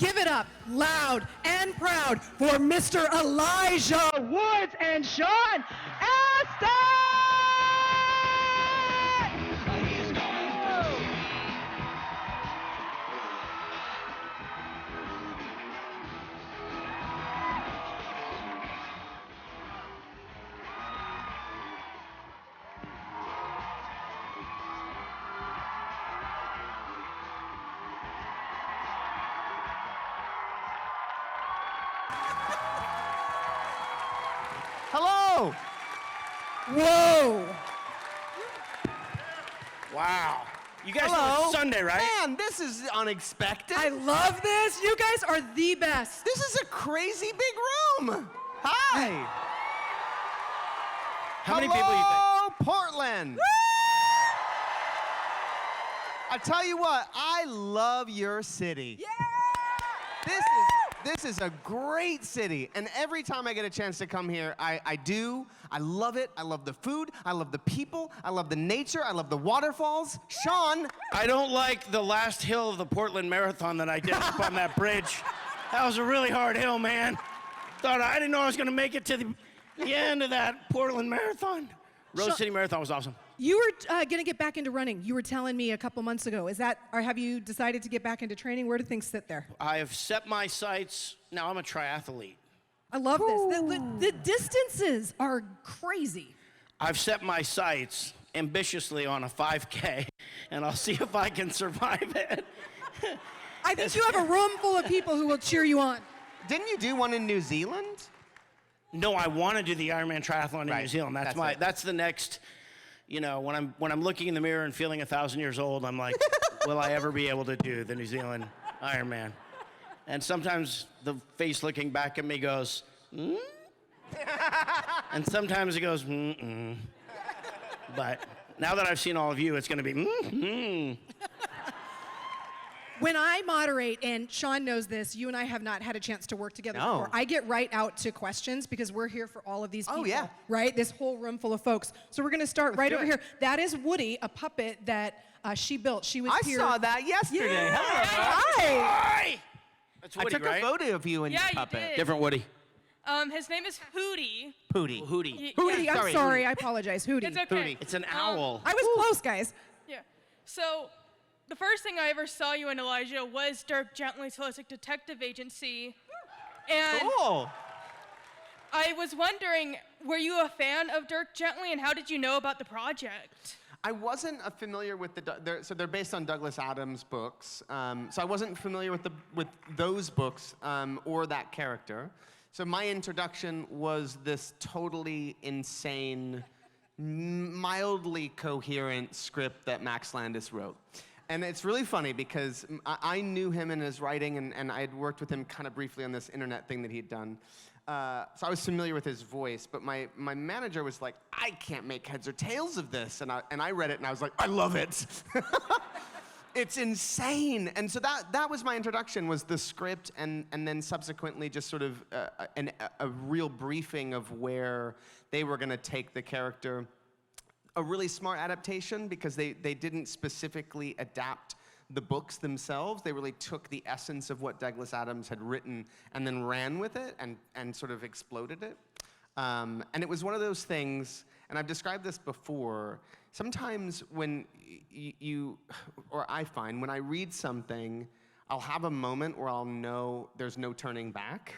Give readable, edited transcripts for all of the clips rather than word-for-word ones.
Give it up, loud and proud, for Mr. Elijah Woods and Sean Astin! Hello! Whoa! Wow. You guys know it's Sunday, right? Man, this is unexpected. I love this. You guys are the best. This is a crazy big room. Hi. How many people you think? Portland. I tell you what, I love your city. Yeah! This is a great city, and every time I get a chance to come here, I do. I love it. I love the food. I love the people. I love the nature. I love the waterfalls. Sean. I don't like the last hill of the Portland Marathon that I did up on that bridge. That was a really hard hill, man. I didn't know I was going to make it to the end of that Portland Marathon. Rose City Marathon was awesome. You were going to get back into running. You were telling me a couple months ago. Is that, or have you decided to get back into training? Where do things sit there? I have set my sights. Now I'm a triathlete. I love this. The distances are crazy. I've set my sights ambitiously on a 5K, and I'll see if I can survive it. I think you have a room full of people who will cheer you on. Didn't you do one in New Zealand? No, I want to do the Ironman triathlon in New Zealand. That's the next. You know, when I'm looking in the mirror and feeling 1,000 years old, I'm like, will I ever be able to do the New Zealand Ironman? And sometimes the face looking back at me goes, hmm? And sometimes it goes, mm-mm. But now that I've seen all of you, it's going to be, mm-hmm. When I moderate, and Sean knows this, you and I have not had a chance to work together before. I get right out to questions because we're here for all of these people, right? This whole room full of folks. So we're going to start right over here. That is Woody, a puppet that she built. She was here. I saw that yesterday. Yeah. Hi. That's Woody, I took right? a photo of you and your puppet. You did. Different Woody. His name is Hootie. Hootie. Hootie. Hootie, I'm sorry. I apologize. Hootie. It's okay. Hootie. It's an owl. I was close, guys. Yeah. So, the first thing I ever saw you in, Elijah, was Dirk Gently's Holistic Detective Agency. And Cool. I was wondering, were you a fan of Dirk Gently, and how did you know about the project? I wasn't familiar with so they're based on Douglas Adams' books. So I wasn't familiar with those books or that character. So my introduction was this totally insane, mildly coherent script that Max Landis wrote. And it's really funny because I knew him and his writing, and I had worked with him kind of briefly on this internet thing that he'd done. So I was familiar with his voice, but my manager was like, I can't make heads or tails of this. And I read it, and I was like, I love it. It's insane. And so that was my introduction, was the script, and then subsequently just sort of a real briefing of where they were going to take the character. A really smart adaptation, because they didn't specifically adapt the books themselves. They really took the essence of what Douglas Adams had written and then ran with it and sort of exploded it. And it was one of those things, and I've described this before, sometimes when or I find, when I read something, I'll have a moment where I'll know there's no turning back.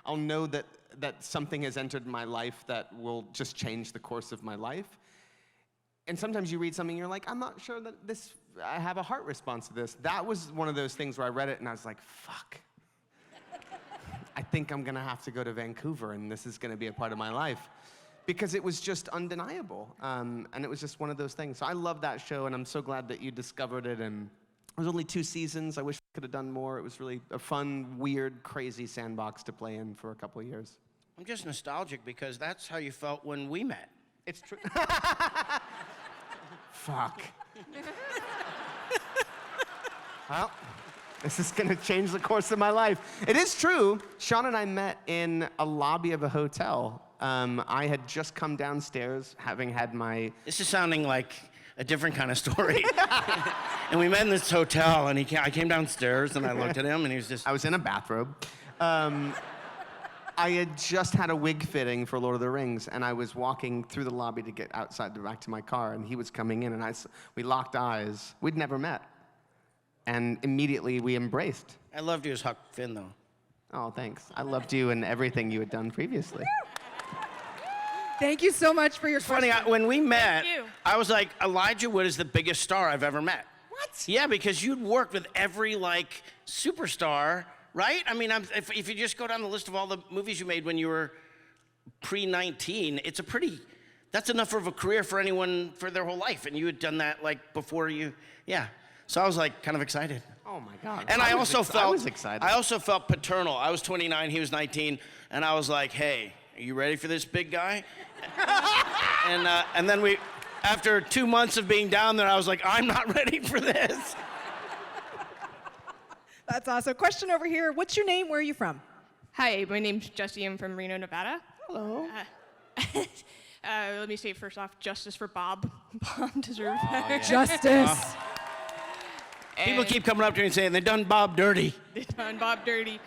I'll know that something has entered my life that will just change the course of my life. And sometimes you read something, you're like, I'm not sure that I have a heart response to this. That was one of those things where I read it and I was like, fuck. I think I'm gonna have to go to Vancouver and this is gonna be a part of my life. Because it was just undeniable. And it was just one of those things. So I love that show, and I'm so glad that you discovered it. And it was only 2 seasons. I wish I could have done more. It was really a fun, weird, crazy sandbox to play in for a couple of years. I'm just nostalgic because that's how you felt when we met. It's true. Fuck. Well, this is gonna change the course of my life. It is true. Sean and I met in a lobby of a hotel. I had just come downstairs, having had my... This is sounding like a different kind of story. And we met in this hotel, and I came downstairs, and I looked at him, and he was just... I was in a bathrobe. I had just had a wig fitting for Lord of the Rings, and I was walking through the lobby to get outside back to my car, and he was coming in, and we locked eyes. We'd never met. And immediately we embraced. I loved you as Huck Finn, though. Oh, thanks. I loved you and everything you had done previously. Thank you so much for your question. Funny, when we met, I was like, Elijah Wood is the biggest star I've ever met. What? Yeah, because you'd worked with every, like, superstar, right? I mean, if you just go down the list of all the movies you made when you were pre-19, that's enough of a career for anyone for their whole life. And you had done that, like, before you, yeah. So I was, like, kind of excited. Oh, my God. And I was excited. I also felt paternal. I was 29, he was 19, and I was like, hey, are you ready for this big guy? and then after 2 months of being down there, I was like, I'm not ready for this. That's awesome. Question over here. What's your name? Where are you from? Hi, my name's Jesse. I'm from Reno, Nevada. Hello. Let me say first off, justice for Bob. Bob deserves better. Justice. People keep coming up to me and saying, they done Bob dirty. They done Bob dirty.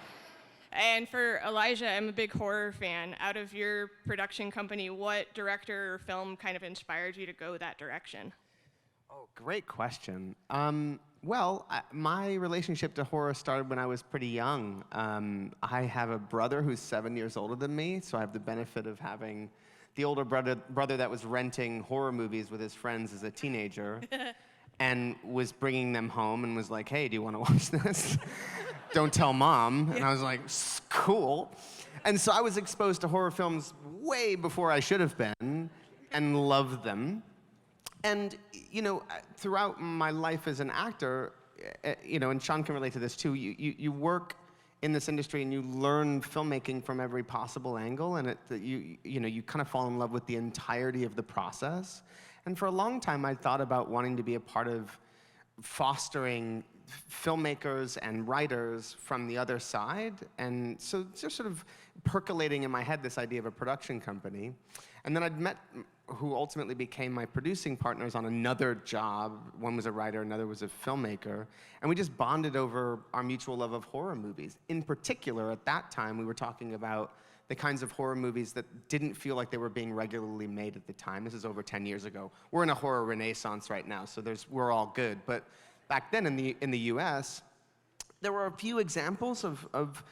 And for Elijah, I'm a big horror fan. Out of your production company, what director or film kind of inspired you to go that direction? Oh, great question. My relationship to horror started when I was pretty young. I have a brother who's 7 years older than me, so I have the benefit of having the older brother that was renting horror movies with his friends as a teenager and was bringing them home and was like, hey, do you want to watch this? Don't tell Mom. And I was like, cool. And so I was exposed to horror films way before I should have been and loved them. And, throughout my life as an actor, and Sean can relate to this too, you work in this industry and you learn filmmaking from every possible angle, and you kind of fall in love with the entirety of the process. And for a long time, I thought about wanting to be a part of fostering filmmakers and writers from the other side. And so just sort of percolating in my head this idea of a production company. And then I'd met who ultimately became my producing partners on another job. One was a writer, another was a filmmaker. And we just bonded over our mutual love of horror movies. In particular, at that time, we were talking about the kinds of horror movies that didn't feel like they were being regularly made at the time. This is over 10 years ago. We're in a horror renaissance right now, so we're all good. But back then in the US, there were a few examples of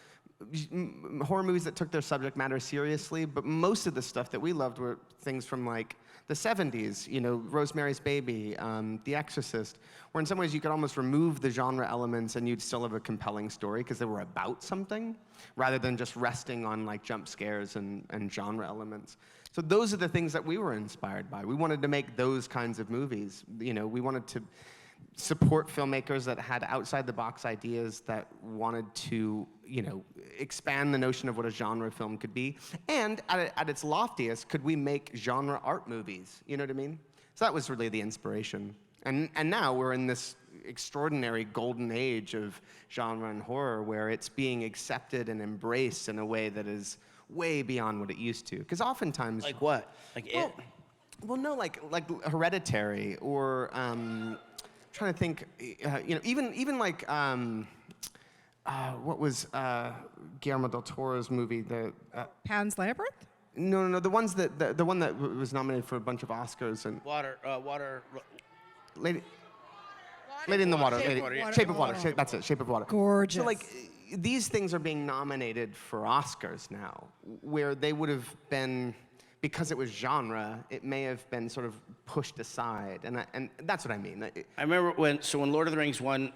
horror movies that took their subject matter seriously, but most of the stuff that we loved were things from like the 70s, Rosemary's Baby, The Exorcist, where in some ways you could almost remove the genre elements and you'd still have a compelling story because they were about something, rather than just resting on like jump scares and genre elements. So those are the things that we were inspired by. We wanted to make those kinds of movies. We wanted to support filmmakers that had outside-the-box ideas that wanted to, expand the notion of what a genre film could be. And at its loftiest, could we make genre art movies? You know what I mean? So that was really the inspiration. And now we're in this extraordinary golden age of genre and horror where it's being accepted and embraced in a way that is way beyond what it used to. Because oftentimes... Like what? Like it? Well, no, like Hereditary or... trying to think, even like, what was Guillermo del Toro's movie? Pan's Labyrinth? No, the one that was nominated for a bunch of Oscars and Lady in the Water. Shape of Water. That's it. Shape of Water. Gorgeous. So like, these things are being nominated for Oscars now, where they would have been. Because it was genre, it may have been sort of pushed aside, and that's what I mean. I remember when Lord of the Rings won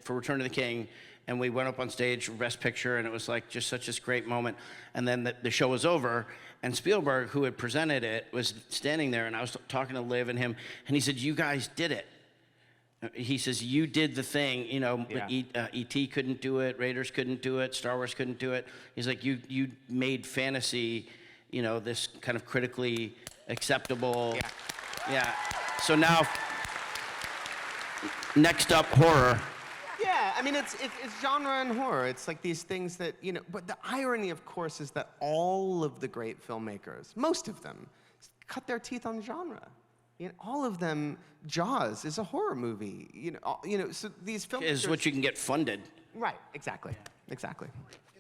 for Return of the King, and we went up on stage, Best Picture, and it was like just such this great moment. And then the show was over, and Spielberg, who had presented it, was standing there, and I was talking to Liv and him, and he said, "You guys did it." He says, "You did the thing, E.T. couldn't do it, Raiders couldn't do it, Star Wars couldn't do it." He's like, you made fantasy, this kind of critically acceptable. Yeah. So now, next up, horror. Yeah, I mean, it's genre and horror. It's like these things that, but the irony, of course, is that all of the great filmmakers, most of them, cut their teeth on genre. all of them. Jaws is a horror movie. So these films is what you can get funded. Right. Exactly. Exactly.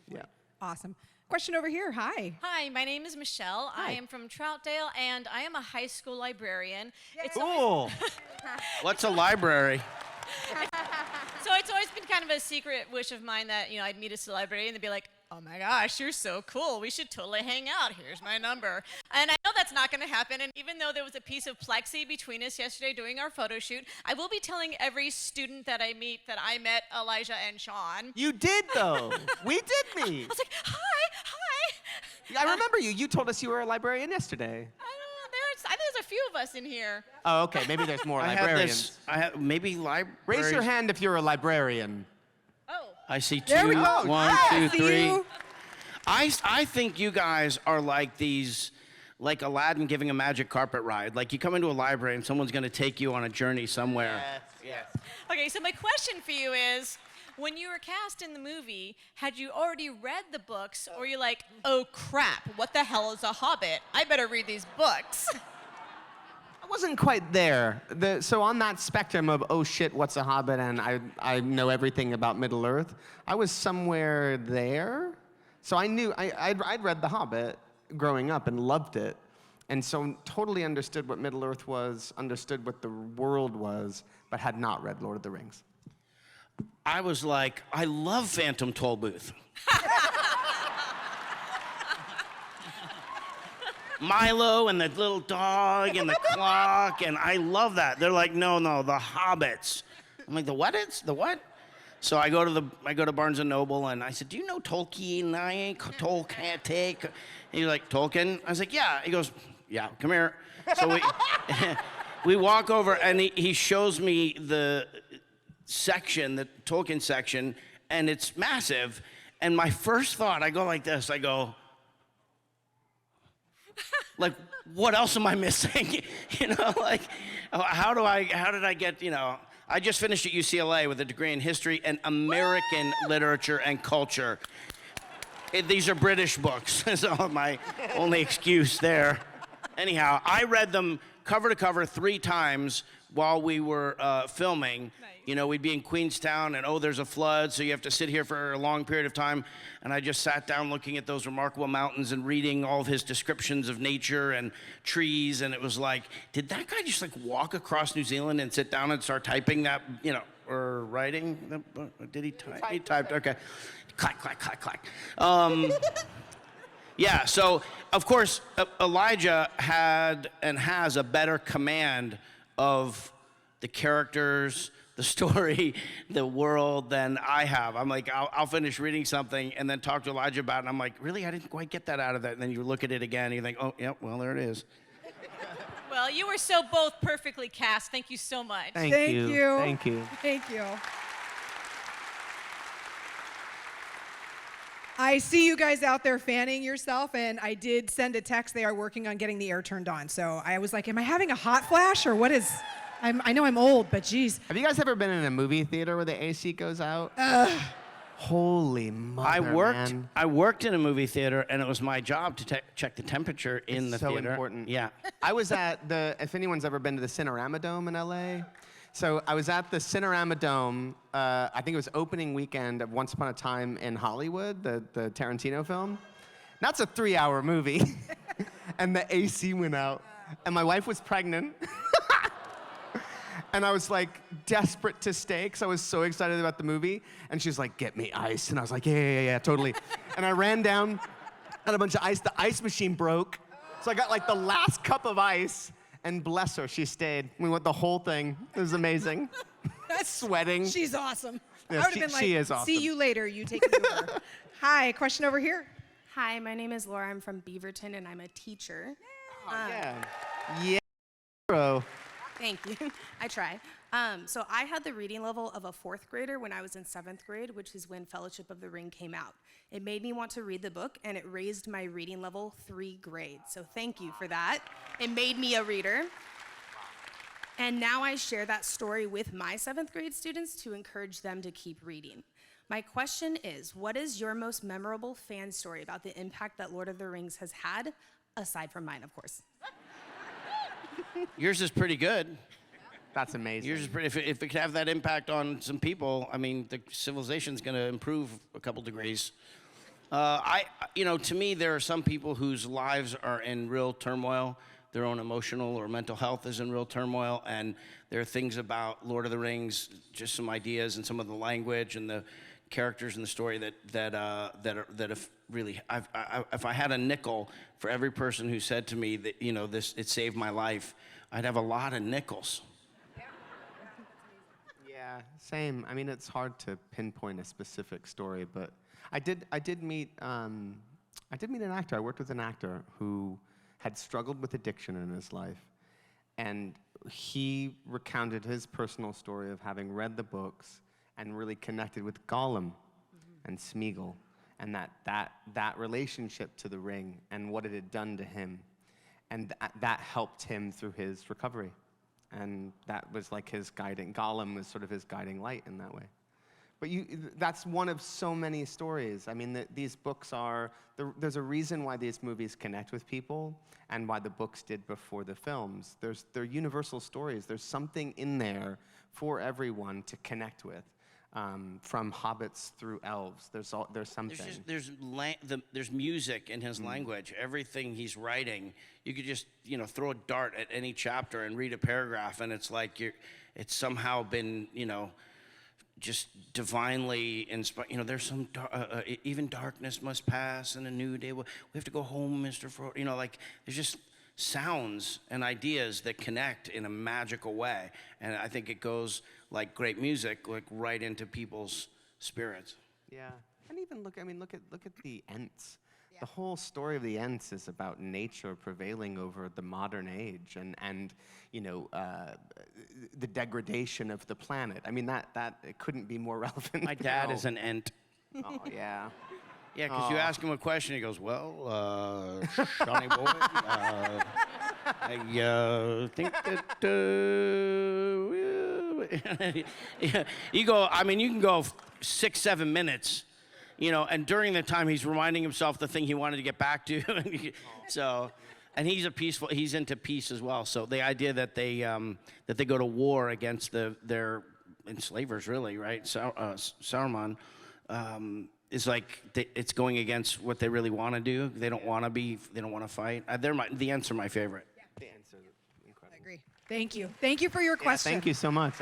Yeah. Awesome. Question over here. Hi. Hi, my name is Michelle. Hi. I am from Troutdale, and I am a high school librarian. Cool. What's a library? So it's always been kind of a secret wish of mine that, I'd meet a librarian and they'd be like, oh my gosh, you're so cool. We should totally hang out. Here's my number. And I know that's not going to happen. And even though there was a piece of plexi between us yesterday doing our photo shoot, I will be telling every student that I meet that I met Elijah and Sean. You did, though. We did meet. I was like, hi. I remember you. You told us you were a librarian yesterday. I think there's a few of us in here. Oh, okay. Maybe there's more librarians. Maybe libraries. Raise your hand if you're a librarian. Oh. I see two. There we go. One, Yeah, 2, 3. I think you guys are like like Aladdin giving a magic carpet ride. Like you come into a library and someone's going to take you on a journey somewhere. Yes. Okay, so my question for you is, when you were cast in the movie, had you already read the books, or you're like, oh crap, what the hell is a Hobbit? I better read these books. I wasn't quite there. So on that spectrum of, oh shit, what's a Hobbit, and I know everything about Middle-earth, I was somewhere there. So I knew, I'd read The Hobbit growing up and loved it. And so totally understood what Middle-earth was, understood what the world was, but had not read Lord of the Rings. I was like, I love Phantom Tollbooth. Milo and the little dog and the clock, and I love that. They're like, no, the Hobbits. I'm like, the what? The what? So I go to Barnes and Noble, and I said, do you know Tolkien? Tolkien. And he's like, Tolkien? I was like, yeah. He goes, yeah, come here. So we walk over, and he shows me the section, the Tolkien section, and it's massive. And my first thought, I go like this, I go, like, what else am I missing? Like, how did I get, I just finished at UCLA with a degree in history and American literature and culture. These are British books, so my only excuse there. Anyhow, I read them cover to cover 3 times while we were filming. Nice. We'd be in Queenstown, and there's a flood, so you have to sit here for a long period of time. And I just sat down looking at those remarkable mountains and reading all of his descriptions of nature and trees. And it was like, did that guy just like walk across New Zealand and sit down and start typing that, or writing? Did he type? He typed, okay. Clack, clack, clack, clack. Yeah, so of course, Elijah had and has a better command of the characters, the story, the world than I have. I'm like, I'll finish reading something and then talk to Elijah about it, and I'm like, really? I didn't quite get that out of that. And then you look at it again, and you think, oh, yeah, well, there it is. Well, you were so both perfectly cast. Thank you so much. Thank you. Thank you. I see you guys out there fanning yourself, and I did send a text. They are working on getting the air turned on. So I was like, am I having a hot flash, or what is... I know I'm old, but geez. Have you guys ever been in a movie theater where the AC goes out? Holy mother, man. I worked in a movie theater, and it was my job to check the temperature in the theater. So important. Yeah. I was at if anyone's ever been to the Cinerama Dome in LA. So I was at the Cinerama Dome, I think it was opening weekend of Once Upon a Time in Hollywood, the Tarantino film. That's a 3-hour movie. And the AC went out. And my wife was pregnant. And I was like desperate to stay because I was so excited about the movie. And she's like, get me ice. And I was like, yeah, totally. And I ran down, got a bunch of ice. The ice machine broke. So I got like the last cup of ice. And bless her, she stayed. We went the whole thing. It was amazing. That's sweating. She's awesome. Yeah, I would have been like, she is awesome. See you later. You take it over. Hi, question over here. Hi, my name is Laura. I'm from Beaverton, and I'm a teacher. Yeah, bro. Thank you. I try. So I had the reading level of a 4th grader when I was in 7th grade, which is when Fellowship of the Ring came out. It made me want to read the book, and it raised my reading level 3 grades. So thank you for that. It made me a reader. And now I share that story with my 7th grade students to encourage them to keep reading. My question is, what is your most memorable fan story about the impact that Lord of the Rings has had, aside from mine, of course? Yours is pretty good. That's amazing. Yours is pretty, if it could have that impact on some people, I mean, the civilization's going to improve a couple degrees. To me, there are some people whose lives are in real turmoil. Their own emotional or mental health is in real turmoil, and there are things about Lord of the Rings, just some ideas and some of the language and the characters in the story that have really. If I had a nickel for every person who said to me that this it saved my life, I'd have a lot of nickels. Yeah, same. I mean, it's hard to pinpoint a specific story, but I did meet an actor. I worked with an actor who had struggled with addiction in his life, and he recounted his personal story of having read the books and really connected with Gollum and Smeagol, and that relationship to the ring and what it had done to him, and that helped him through his recovery, and that was like his guiding. Gollum was sort of his guiding light in that way. But that's one of so many stories. I mean, these books are, there's a reason why these movies connect with people and why the books did before the films. They're universal stories. There's something in there for everyone to connect with, from hobbits through elves. There's something. There's music in his language. Everything he's writing, you could just throw a dart at any chapter and read a paragraph, and it's like it's somehow been just divinely inspired. There's some even darkness must pass and a new day. We have to go home, Mr. Frodo. There's just sounds and ideas that connect in a magical way, and I think it goes like great music, right into people's spirits. Yeah, and even look at the Ents. Yeah. The whole story of the Ents is about nature prevailing over the modern age, and the degradation of the planet. I mean, that it couldn't be more relevant. My dad is an Ent. Oh yeah. Yeah, because you ask him a question, he goes, "Well, Johnny boy, I think that you go. I mean, you can go 6-7 minutes, and during the time he's reminding himself the thing he wanted to get back to. And he's into peace as well. So the idea that they go to war against their enslavers, really, right? Saruman. Is like it's going against what they really want to do. They don't want to fight. The Ents are my favorite. Yeah. The Ents are incredible. I agree. Thank you. Thank you for your question. Thank you so much.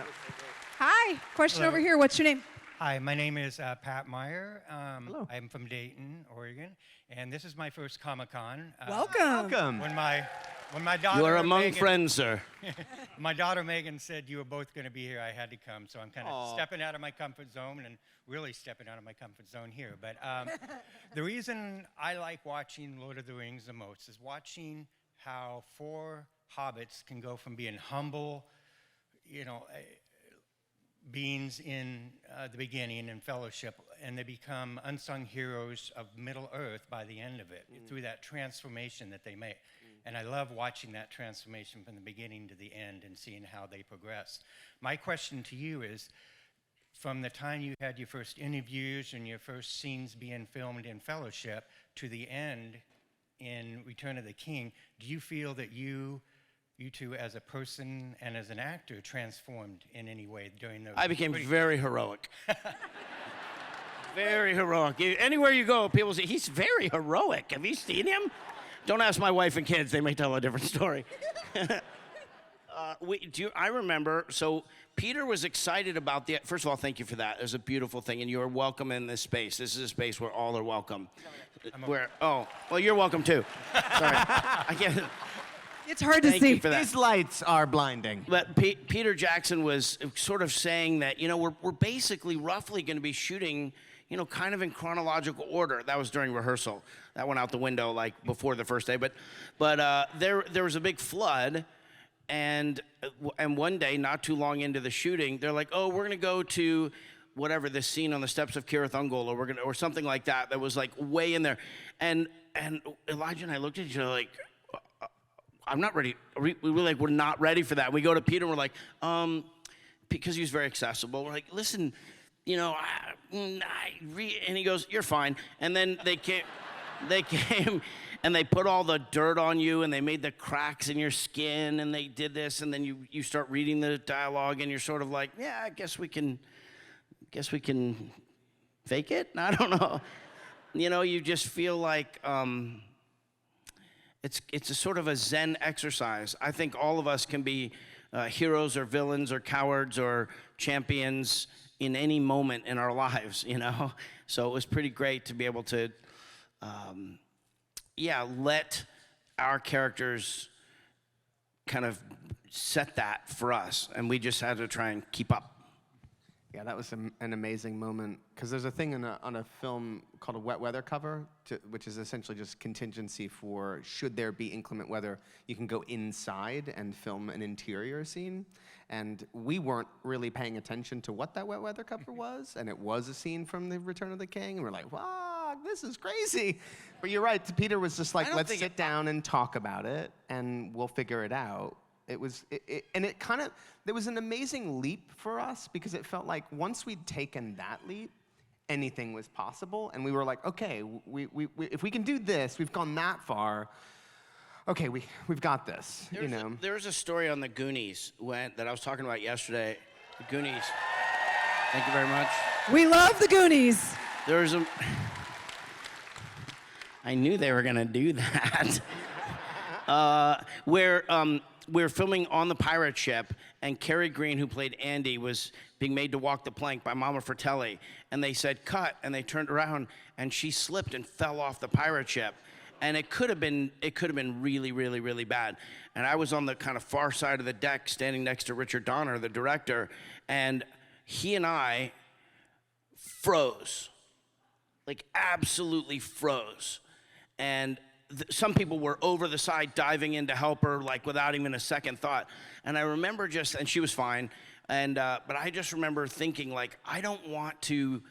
Hi. Question Hello. Over here. What's your name? Hi, my name is Pat Meyer. Hello. I'm from Dayton, Oregon, and this is my first Comic-Con. Welcome. When my daughter You are among Megan, friends, sir. my daughter Megan said you were both going to be here, I had to come. So I'm kind of stepping out of my comfort zone and really stepping out of my comfort zone here. But the reason I like watching Lord of the Rings the most is watching how 4 hobbits can go from being humble, beings in the beginning and fellowship, and they become unsung heroes of Middle Earth by the end of it, through that transformation that they make. And I love watching that transformation from the beginning to the end and seeing how they progress. My question to you is, from the time you had your first interviews and your first scenes being filmed in Fellowship to the end in Return of the King, do you feel that you two as a person and as an actor transformed in any way during those? I became very heroic. Very heroic. Anywhere you go, people say, he's very heroic. Have you seen him? Don't ask my wife and kids. They may tell a different story. I remember, so Peter was excited about first of all, thank you for that. It was a beautiful thing, and you're welcome in this space. This is a space where all are welcome. Well, you're welcome too. Sorry. I can't. It's hard to Thank see. you for that. These lights are blinding. But Peter Jackson was sort of saying that, we're basically roughly going to be shooting, kind of in chronological order. That was during rehearsal. That went out the window before the first day. But there was a big flood, and one day, not too long into the shooting, they're like, oh, we're going to go to whatever, this scene on the steps of Cirith Ungol, or something like that. That was way in there. And Elijah and I looked at each other like, I'm not ready. We're not ready for that. We go to Peter and we're like, because he was very accessible. We're like, listen, and he goes, you're fine. And then they came, and they put all the dirt on you, and they made the cracks in your skin, and they did this, and then you start reading the dialogue, and you're sort of like, yeah, I guess we can fake it? I don't know. You know, you just feel like it's a sort of a Zen exercise. I think all of us can be heroes or villains or cowards or champions in any moment in our lives, you know? So it was pretty great to be able to, let our characters kind of set that for us, and we just had to try and keep up. Yeah, that was an amazing moment, because there's a thing on a film called a wet weather cover, which is essentially just contingency for should there be inclement weather, you can go inside and film an interior scene. And we weren't really paying attention to what that wet weather cover was, and it was a scene from The Return of the King, and we're like, wow, this is crazy. But you're right, Peter was just like, let's sit down and talk about it, and we'll figure it out. It was, there was an amazing leap for us, because it felt like once we'd taken that leap, anything was possible. And we were like, okay, if we can do this, we've gone that far, okay, we've got this, you know. There's a story on the Goonies that I was talking about yesterday. The Goonies. Thank you very much. We love the Goonies. I knew they were going to do that. Where we were filming on the pirate ship, and Cary Green, who played Andy, was being made to walk the plank by Mama Fratelli, and they said cut, and they turned around, and she slipped and fell off the pirate ship, and it could have been really, really, really bad. And I was on the kind of far side of the deck, standing next to Richard Donner, the director, and he and I froze, like absolutely froze, and some people were over the side diving in to help her, like without even a second thought. And I remember and she was fine. And but I just remember thinking, like, I don't want to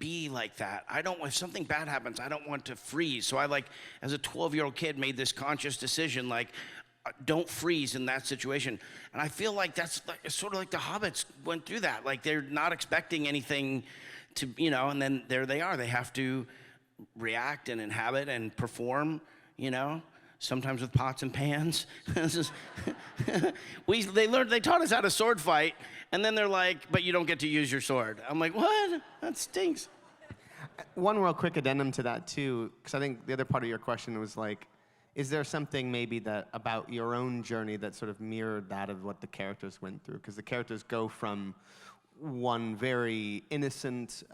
be like that. If something bad happens, I don't want to freeze. So I, like, as a 12-year-old kid, made this conscious decision, like, don't freeze in that situation. And I feel like that's it's sort of like the Hobbits went through that. Like, they're not expecting anything to, you know, and then there they are. They have to react and inhabit and perform, you know, sometimes with pots and pans. They taught us how to sword fight, and then they're like, but you don't get to use your sword. I'm like, what? That stinks. One real quick addendum to that too, because I think the other part of your question was like, is there something maybe that about your own journey that sort of mirrored that of what the characters went through? Because the characters go from one very innocent,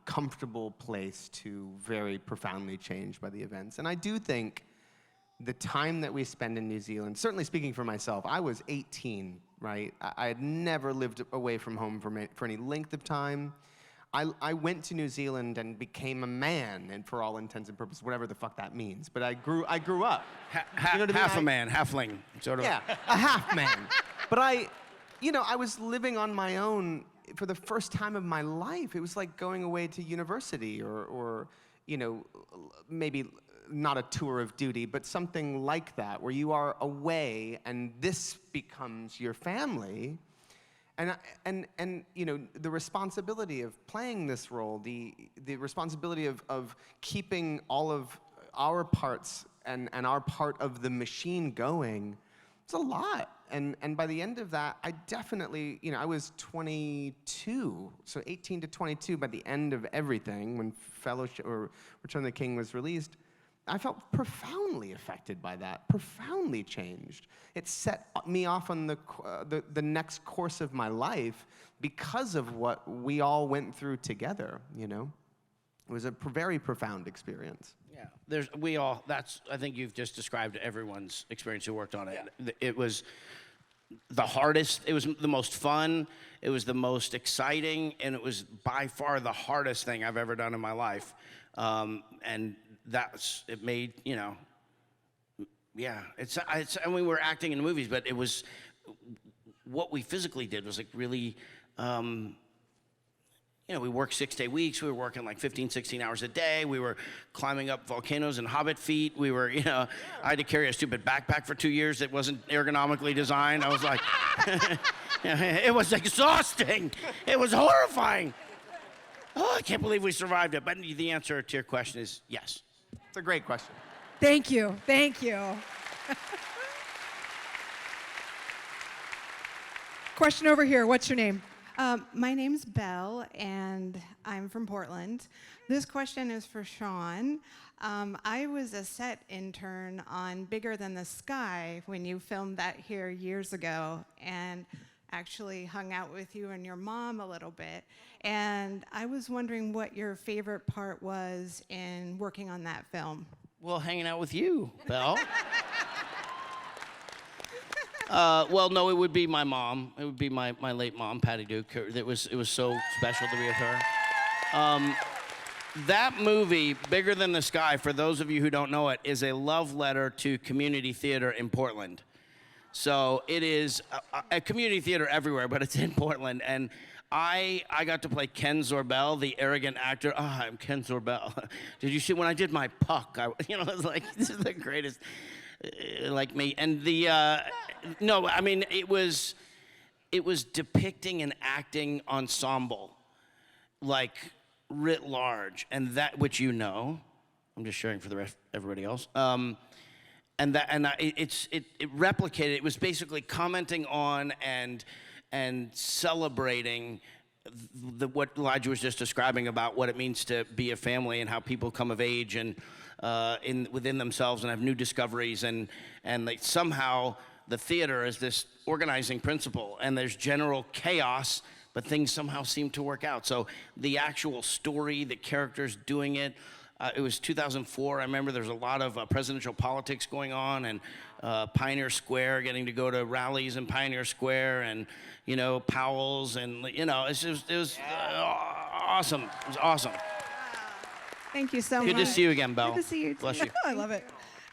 comfortable place to very profoundly changed by the events. And I do think the time that we spend in New Zealand, certainly speaking for myself, I was 18, right? I had never lived away from home for any length of time. I went to New Zealand and became a man, and for all intents and purposes, whatever the fuck that means. But I grew up. You know what I mean? Half a man, halfling, sort of. Yeah, a half man. But I was living on my own for the first time of my life. It was like going away to university or you know, maybe not a tour of duty, but something like that, where you are away and this becomes your family. And you know, the responsibility of playing this role, the responsibility of keeping all of our parts and our part of the machine going, it's a lot. And by the end of that, I definitely, you know, I was 22, so 18 to 22 by the end of everything, when Fellowship or Return of the King was released. I felt profoundly affected by that, profoundly changed. It set me off on the next course of my life because of what we all went through together, you know? It was a very profound experience. Yeah, I think you've just described everyone's experience who worked on it. Yeah. It was the hardest, it was the most fun, it was the most exciting, and it was by far the hardest thing I've ever done in my life. And it made, you know, yeah, and we were acting in the movies, but it was, what we physically did was like really, you know, we worked 6-day weeks. We were working like 15, 16 hours a day. We were climbing up volcanoes in Hobbit feet. We were, you know, I had to carry a stupid backpack for 2 years that wasn't ergonomically designed. I was like, it was exhausting. It was horrifying. Oh, I can't believe we survived it. But the answer to your question is yes. It's a great question. Thank you. Thank you. Question over here. What's your name? My name's Belle, and I'm from Portland. This question is for Sean. I was a set intern on Bigger Than the Sky when you filmed that here years ago, and actually hung out with you and your mom a little bit. And I was wondering what your favorite part was in working on that film. Well, hanging out with you, Belle. Well, no, it would be my mom. It would be my late mom, Patty Duke. It was so special to be with her. That movie, Bigger Than the Sky, for those of you who don't know it, is a love letter to community theater in Portland. So it is a community theater everywhere, but it's in Portland. And I got to play Ken Zorbel, the arrogant actor. Oh, I'm Ken Zorbel. Did you see when I did my Puck? I was like, this is the greatest. Like me. And no, I mean, it was depicting an acting ensemble, like writ large, and that, which you know, I'm just sharing for the rest, everybody else. It replicated. It was basically commenting on and celebrating what Elijah was just describing about what it means to be a family and how people come of age and within themselves and have new discoveries, and somehow the theater is this organizing principle, and there's general chaos, but things somehow seem to work out. So the actual story, the characters doing it. It was 2004. I remember there's a lot of presidential politics going on, and Pioneer Square, getting to go to rallies in Pioneer Square, and Powell's, and it was awesome. It was awesome. Thank you so much. Good to see you again, Belle. Good to see you too. Bless you. I love it.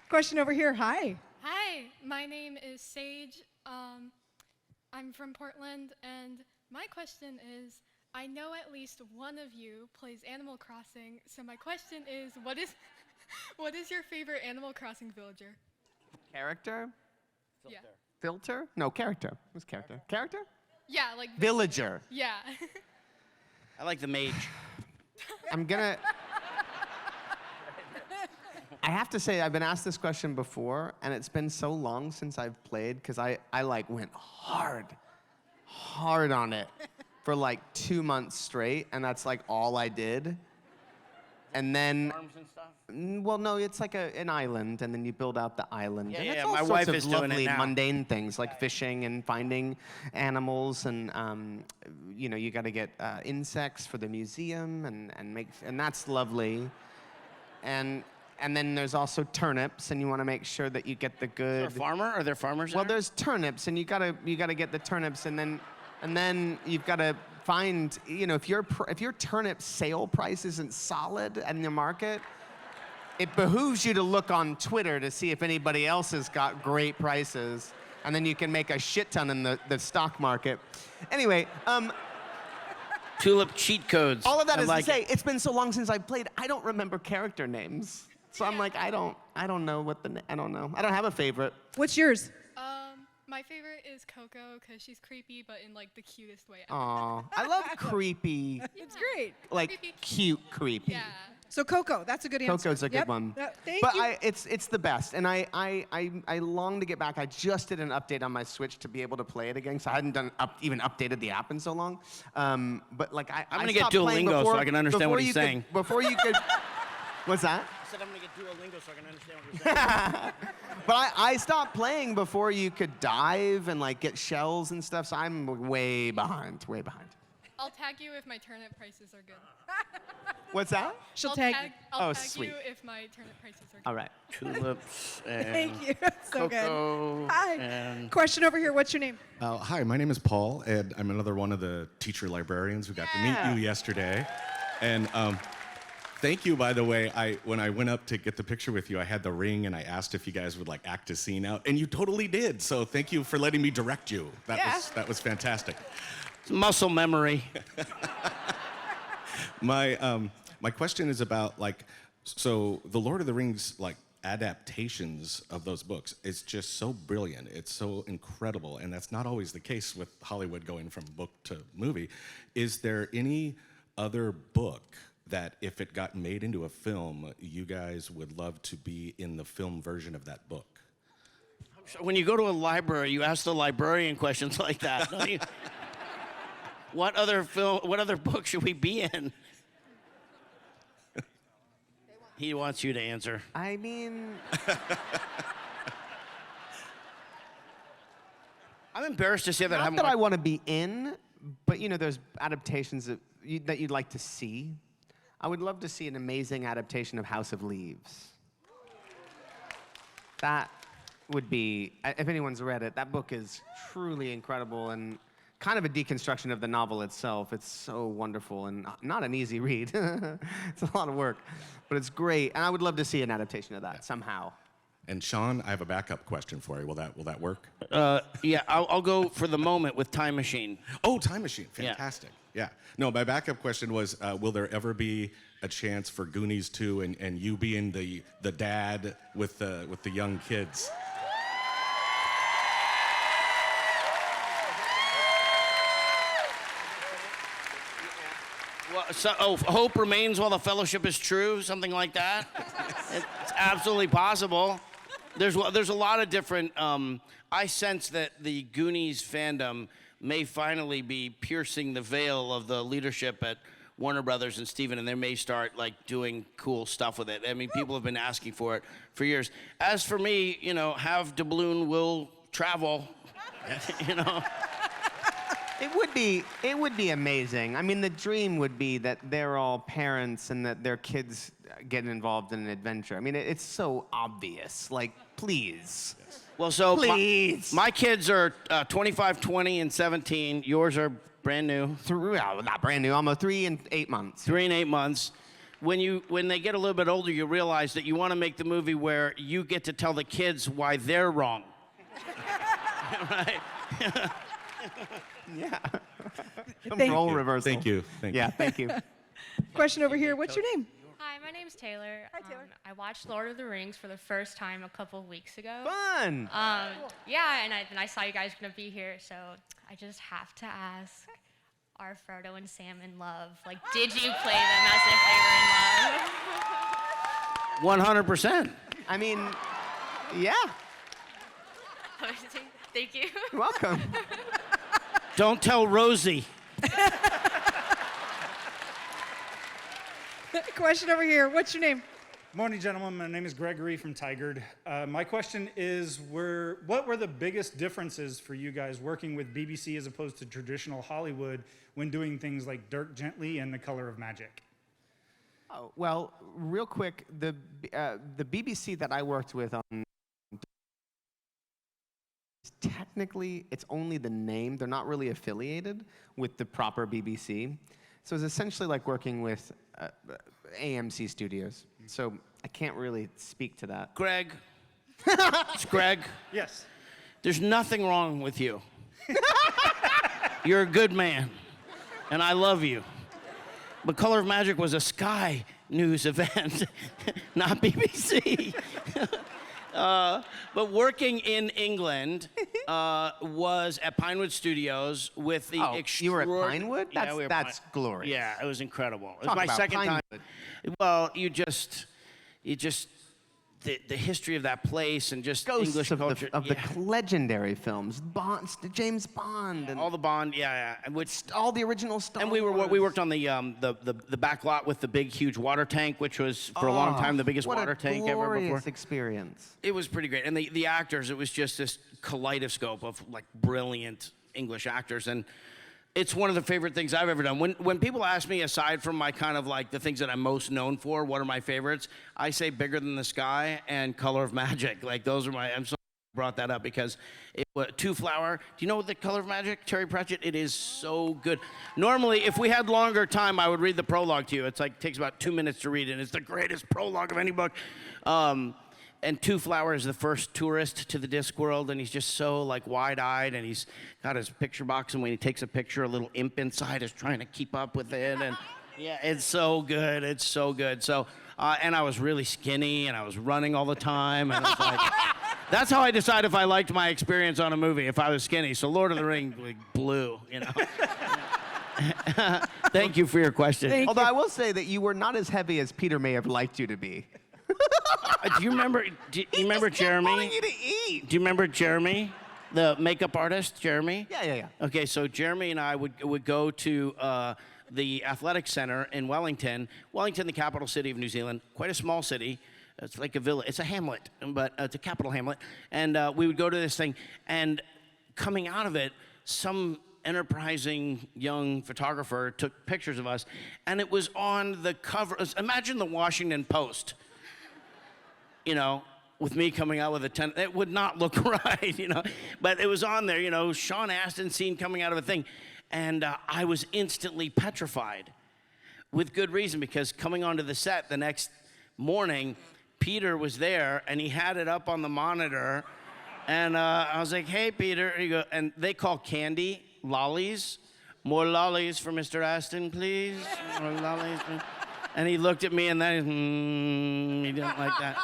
Question over here. Hi. Hi, my name is Sage. I'm from Portland, and my question is, I know at least one of you plays Animal Crossing, so my question is, what is your favorite Animal Crossing villager? Character? Filter. Yeah. Filter? No, character. What's character? Character? Yeah, like Villager. Yeah. I like the mage. I have to say, I've been asked this question before, and it's been so long since I've played, because I went hard on it for like 2 months straight, and that's like all I did. And then, Farms and stuff? well, no, it's like an island, and then you build out the island. Yeah, and yeah, it's all my sorts wife of is doing it lovely, now. mundane things like fishing and finding animals, and you got to get insects for the museum, and that's lovely. And then there's also turnips, and you want to make sure that you get the good. Is there a farmer? Are there farmers Well, there? there's turnips, and you gotta get the turnips, and then you've got to find, if your turnip sale price isn't solid in the market, it behooves you to look on Twitter to see if anybody else has got great prices, and then you can make a shit ton in the stock market. Anyway, Tulip cheat codes. all of that is like to say, it's been so long since I've played, I don't remember character names. So I'm like, I don't know what I don't know. I don't have a favorite. What's yours? My favorite is Coco, because she's creepy, but in like the cutest way ever. Aw, I love creepy, It's great. like Creepy. cute creepy. Yeah. So Coco, that's a good answer. Coco's a good Yep. one. Thank But you. it's the best, and I long to get back. I just did an update on my Switch to be able to play it again, so I hadn't even updated the app in so long. But like I'm gonna get Duolingo so I can understand what he's saying. Before you could, what's that? I said I'm gonna get Duolingo so I can understand what you're saying. But I stopped playing before you could dive and like get shells and stuff, so I'm way behind. I'll tag you if my turnip prices are good. What's that? She'll I'll tag. I'll Oh, tag sweet. you if my turnip prices are good. All right. Tulips and Thank you. So Coco good. Hi. and Question over here. What's your name? Hi, my name is Paul, and I'm another one of the teacher librarians who got to meet you yesterday. And thank you, by the way. When I went up to get the picture with you, I had the ring, and I asked if you guys would like act a scene out, and you totally did. So thank you for letting me direct you. That was fantastic. muscle memory. My question is about so the Lord of the Rings adaptations of those books. It's just so brilliant. It's so incredible, and that's not always the case with Hollywood going from book to movie. Is there any other book that if it got made into a film, you guys would love to be in the film version of that book? So when you go to a library, you ask the librarian questions like that, don't you? What other book should we be in? He wants you to answer. I mean... I'm embarrassed to say that Not that I want to be in, but you know, there's adaptations that you'd like to see. I would love to see an amazing adaptation of House of Leaves. That would be, if anyone's read it, that book is truly incredible and kind of a deconstruction of the novel itself. It's so wonderful and not an easy read. It's a lot of work, but it's great. And I would love to see an adaptation of that somehow. And Sean, I have a backup question for you. Will that work? Yeah, I'll go for the moment with Time Machine. Oh, Time Machine, fantastic. Yeah. No, my backup question was, will there ever be a chance for Goonies 2 and you being the dad with the young kids? Well, hope remains while the fellowship is true, something like that. It's absolutely possible. There's a lot of different. I sense that the Goonies fandom may finally be piercing the veil of the leadership at Warner Brothers and Steven, and they may start like doing cool stuff with it. I mean, people have been asking for it for years. As for me, you know, have doubloon will travel. You know. It would be amazing. I mean, the dream would be that they're all parents and that their kids get involved in an adventure. I mean, it's so obvious. Like, please. Yes. Well, so please. My kids are 25, 20, and 17. Yours are brand new. Not brand new, almost 3 and 8 months. 3 and 8 months. When they get a little bit older, you realize that you want to make the movie where you get to tell the kids why they're wrong. Right? Yeah. Role reversal. Thank you. Yeah, thank you. Question over here. What's your name? Hi, my name's Taylor. Hi, Taylor. I watched Lord of the Rings for the first time a couple of weeks ago. Fun. Yeah, and I saw you guys gonna be here, so I just have to ask: are Frodo and Sam in love? Like, did you play them as if they were in love? 100%. I mean, yeah. Thank you. You're welcome. Don't tell Rosie. Question over here. What's your name? Morning, gentlemen. My name is Gregory from Tigard. My question is, what were the biggest differences for you guys working with BBC as opposed to traditional Hollywood when doing things like Dirk Gently and The Color of Magic? Oh, well, real quick, the BBC that I worked with on, technically, it's only the name. They're not really affiliated with the proper BBC. So it's essentially like working with AMC Studios. So I can't really speak to that. Greg. It's Greg. Yes. There's nothing wrong with you. You're a good man, and I love you. But Color of Magic was a Sky News event, not BBC. But working in England was at Pinewood Studios with the you were at Pinewood? That's glorious. Yeah, it was incredible. It Talk was my about second Pinewood. time. Well, the history of that place and just Ghosts English of culture. the legendary films, James Bond, and all the Bond, and which all the original Star and we worked on the back lot with the big huge water tank, which was for a long time the biggest water tank ever before. Glorious experience. It was pretty great, and the actors, it was just this kaleidoscope of like brilliant English actors, and it's one of the favorite things I've ever done. When people ask me, aside from my kind of like the things that I'm most known for, what are my favorites, I say Bigger Than the Sky and Color of Magic. Like those are I'm so brought that up because it was Two Flower. Do you know what the Color of Magic, Terry Pratchett? It is so good. Normally, if we had longer time, I would read the prologue to you. It's like takes about 2 minutes to read, and it's the greatest prologue of any book. And Two Flower is the first tourist to the Discworld, and he's just so like wide-eyed, and he's got his picture box, and when he takes a picture, a little imp inside is trying to keep up with it, and yeah, it's so good. It's so good. So, and I was really skinny, and I was running all the time, and it's like, that's how I decide if I liked my experience on a movie, if I was skinny. So Lord of the Rings like, blew, you know. Thank you for your question. Although I will say that you were not as heavy as Peter may have liked you to be. Do you remember? Do you remember Jeremy? Wanting you to eat. Do you remember Jeremy, the makeup artist, Jeremy? Yeah. Okay, so Jeremy and I would go to the athletic center in Wellington. Wellington, the capital city of New Zealand, quite a small city. It's like a village. It's a hamlet, but it's a capital hamlet. And we would go to this thing, and coming out of it, some enterprising young photographer took pictures of us, and it was on the cover. Imagine the Washington Post, you know, with me coming out with a 10. It would not look right, you know, but it was on there, you know, Sean Astin scene coming out of a thing, and I was instantly petrified, with good reason, because coming onto the set the next morning, Peter was there, and he had it up on the monitor, and I was like, "Hey, Peter," and they call candy lollies. More lollies for Mr. Astin, please. More lollies. And he looked at me, and then he didn't like that.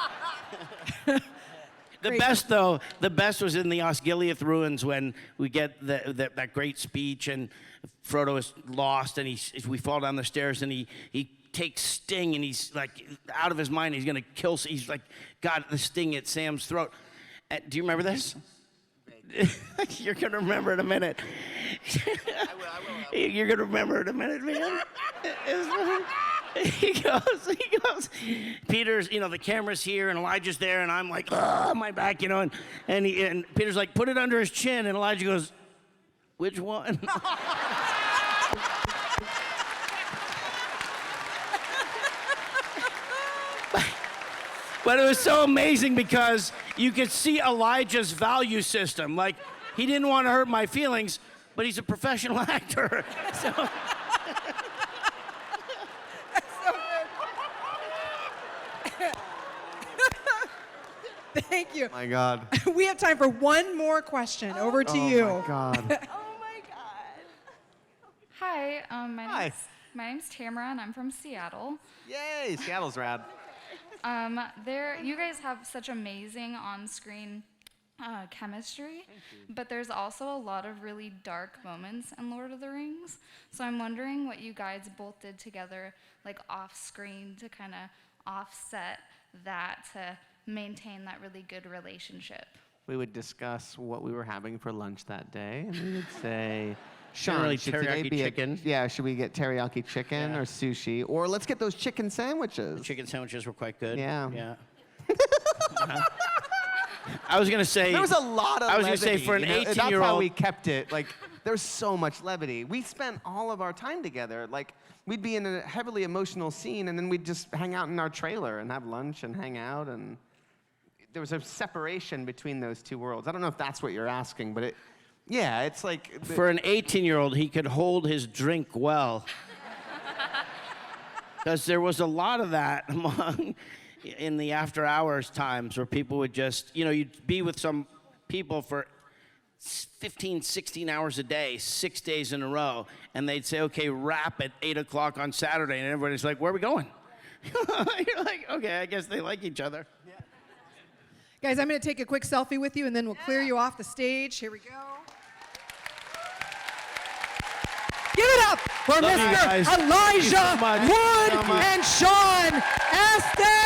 The best was in the Osgiliath ruins when we get that great speech, and Frodo is lost, and we fall down the stairs, and he takes Sting, and he's like out of his mind. He's gonna kill. He's like got the Sting at Sam's throat. Do you remember this? You're gonna remember in a minute. I will. You're gonna remember in a minute, man. He goes. Peter's, you know, the camera's here, and Elijah's there, and I'm like, oh, my back, you know, and Peter's like, put it under his chin, and Elijah goes, which one? But it was so amazing because you could see Elijah's value system. Like, he didn't want to hurt my feelings, but he's a professional actor. So. Thank you. Oh my God. We have time for one more question. Over to you. Oh my God. Oh my God. Hi, my name's Tamara, and I'm from Seattle. Yay, Seattle's rad. You guys have such amazing on-screen chemistry, but there's also a lot of really dark moments in Lord of the Rings. So I'm wondering what you guys both did together, like off-screen, to kind of offset that to maintain that really good relationship. We would discuss what we were having for lunch that day, and we would say, Sean, Generally should today teriyaki be chicken. should we get teriyaki chicken or sushi? Or let's get those chicken sandwiches. The chicken sandwiches were quite good. Yeah. I was gonna say there was a lot of I was levity, gonna say for an 18-year-old. That's how we kept it. Like, there's so much levity. We spent all of our time together. Like, we'd be in a heavily emotional scene, and then we'd just hang out in our trailer and have lunch and hang out. And there was a separation between those two worlds. I don't know if that's what you're asking, but it's like... For an 18-year-old, he could hold his drink well. Because there was a lot of that in the after hours times where people would just, you know, you'd be with some people for 15, 16 hours a day, 6 days in a row, and they'd say, okay, wrap at 8 o'clock on Saturday, and everybody's like, where are we going? You're like, okay, I guess they like each other. Yeah. Guys, I'm going to take a quick selfie with you, and then we'll clear you off the stage. Here we go. Give it up for Mr. Elijah Wood and Sean Astin.